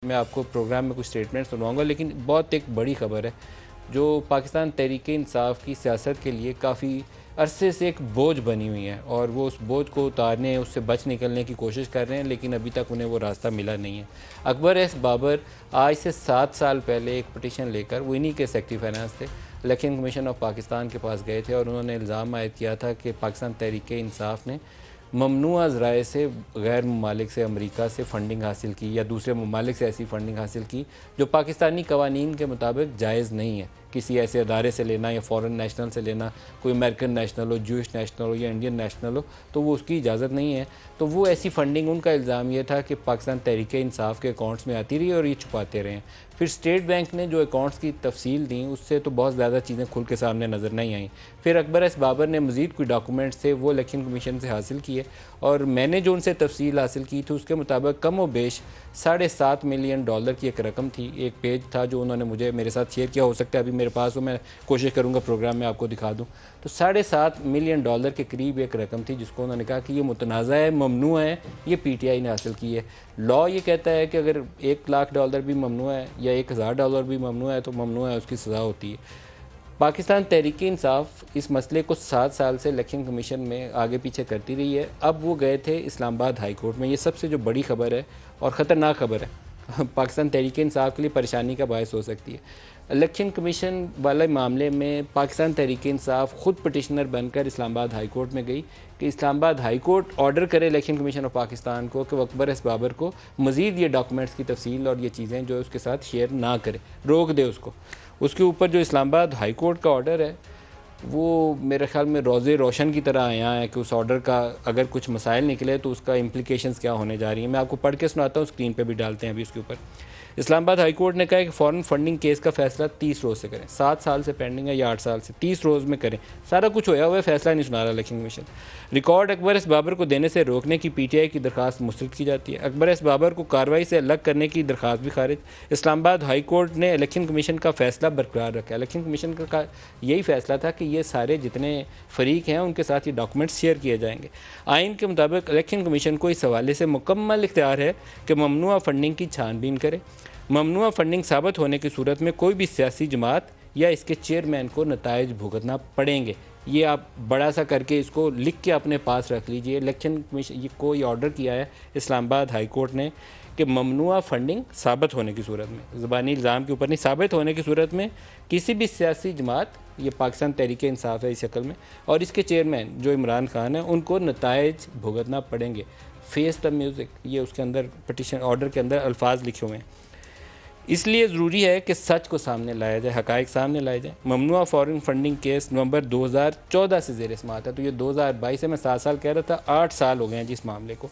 मैं आपको प्रोग्राम में कुछ स्टेटमेंट सुनवाऊंगा, लेकिन बहुत एक बड़ी खबर है जो पाकिस्तान तहरीक-ए-इंसाफ की सियासत के लिए काफ़ी अरसे से एक बोझ बनी हुई है और वो उस बोझ को उतारने, उससे बच निकलने की कोशिश कर रहे हैं, लेकिन अभी तक उन्हें वो रास्ता मिला नहीं है। अकबर एस बाबर आज से 7 साल पहले एक पिटीशन लेकर, वो इन्हीं के सेक्रेटरी फाइनेंस थे, इलेक्शन कमीशन ऑफ पाकिस्तान के पास गए थे और उन्होंने इल्ज़ाम आयद किया था कि पाकिस्तान तहरीक-ए-इंसाफ ने ममनुआ ज़राए से गैर ममालिक से, अमेरिका से फ़ंडिंग हासिल की या दूसरे ममालिक से ऐसी फ़ंडिंग हासिल की जो पाकिस्तानी कवानीन के मुताबिक जायज़ नहीं है। किसी ऐसे अदारे से लेना या फ़ॉरेन नेशनल से लेना, कोई अमेरिकन नेशनल हो, जूश नेशनल हो या इंडियन नेशनल हो, तो वो उसकी इजाज़त नहीं है। तो वो ऐसी फ़ंडिंग, उनका इल्ज़ाम ये था कि पाकिस्तान तहरीक-ए-इंसाफ के अकाउंट्स में आती रही और ये छुपाते रहे। फिर स्टेट बैंक ने जो अकाउंट्स की तफसील दी, उससे तो बहुत ज़्यादा चीज़ें खुल के सामने नज़र नहीं आई। फिर अकबर एस बाबर ने मज़ीद कोई डॉक्यूमेंट्स थे वो इलेक्शन कमीशन से हासिल किए और मैंने जो उनसे तफसील हासिल की थी उसके मुताबिक कम व बेश $7.5 मिलियन की एक रकम थी। एक पेज था जो उन्होंने मेरे साथ शेयर किया, हो सकता है अभी मेरे पास हो, मैं कोशिश करूँगा प्रोग्राम में आपको दिखा दूँ। तो $7.5 मिलियन के करीब एक रकम थी जिसको उन्होंने कहा कि ये मुतनाज़ा है, ममनू है, ये पीटीआई ने हासिल की है। लॉ ये कहता है कि अगर $1 लाख भी ममनू है या $1000 भी ममनू है तो ममनू है, उसकी सज़ा होती है। पाकिस्तान तहरीक-ए-इंसाफ इस मसले को 7 साल से इलेक्शन कमीशन में आगे पीछे करती रही है। अब वो गए थे इस्लामाबाद हाई कोर्ट में। ये सबसे जो बड़ी खबर है और ख़तरनाक खबर है, पाकिस्तान तहरीक-ए-इंसाफ के लिए परेशानी का बायस हो सकती है। इलेक्शन कमीशन वाले मामले में पाकिस्तान तहरीक-ए-इंसाफ ख़ुद पटिशनर बनकर इस्लामाबाद हाई कोर्ट में गई कि इस्लामाबाद हाई कोर्ट ऑर्डर करे इलेक्शन कमीशन ऑफ पाकिस्तान को कि वो अकबर एस बाबर को मज़ीद ये डॉक्यूमेंट्स की तफसील और ये चीज़ें जो उसके साथ शेयर ना करे, रोक दे उसको। उसके ऊपर जो इस्लामाबाद हाई कोर्ट का ऑर्डर है वो मेरे ख़्याल में रोज़े रोशन की तरह आया है कि उस ऑर्डर का अगर कुछ मसाइल निकले तो उसका इम्प्लिकेशंस क्या होने जा रही हैं। मैं आपको पढ़ के सुनाता हूँ, स्क्रीन पे भी डालते हैं अभी उसके ऊपर। इस्लामाबाद हाई कोर्ट ने कहा कि फ़ॉरेन फंडिंग केस का फैसला 30 रोज़ से करें। 7 साल से पेंडिंग है या 8 साल से, 30 रोज़ में करें। सारा कुछ होया हुआ है, फैसला नहीं सुना रहा election commission. Record Akbar S Babar को देने से रोकने की पीटीआई की दरखास्त मुस्तरद की जाती है। अकबर एस बाबर को कार्रवाई से अलग करने की दरखास्त भी खारिज। इस्लामाबाद हाई कोर्ट ने इलेक्शन कमीशन का फैसला बरकरार रखा। इलेक्शन कमीशन का यही फैसला था कि ये सारे जितने फरीक हैं उनके साथ ये डॉक्यूमेंट्स शेयर किए जाएंगे। आइन के मुताबिक इलेक्शन कमीशन को इस हवाले से मुकम्मल इख्तियार है कि ममनुआ फंडिंग की छानबीन करे। ममनुआ फंडिंग साबित होने की सूरत में कोई भी सियासी जमात या इसके चेयरमैन को नताइज भुगतना पड़ेंगे। ये आप बड़ा सा करके इसको लिख के अपने पास रख लीजिए। इलेक्शन कमीशन को ये ऑर्डर किया है इस्लामाबाद हाई कोर्ट ने कि ममनुआ फंडिंग साबित होने की सूरत में, ज़बानी इल्ज़ाम के ऊपर नहीं, साबित होने की सूरत में किसी भी सियासी जमात, ये पाकिस्तान तहरीक-ए-इंसाफ है इस शक्ल में, और इसके चेयरमैन जो इमरान खान है, उनको नताइज भुगतना पड़ेंगे। फेस द म्यूज़िक, ये उसके अंदर पटिशन ऑर्डर के अंदर अल्फाज लिखे हुए हैं। इसलिए ज़रूरी है कि सच को सामने लाया जाए, हक़ाइक़ सामने लाए जाए। ममनुआ फॉरेन फंडिंग केस नवंबर 2014 से ज़ेर समाअत है, तो ये 2022 है। मैं 7 साल कह रहा था, 8 साल हो गए हैं जिस मामले को।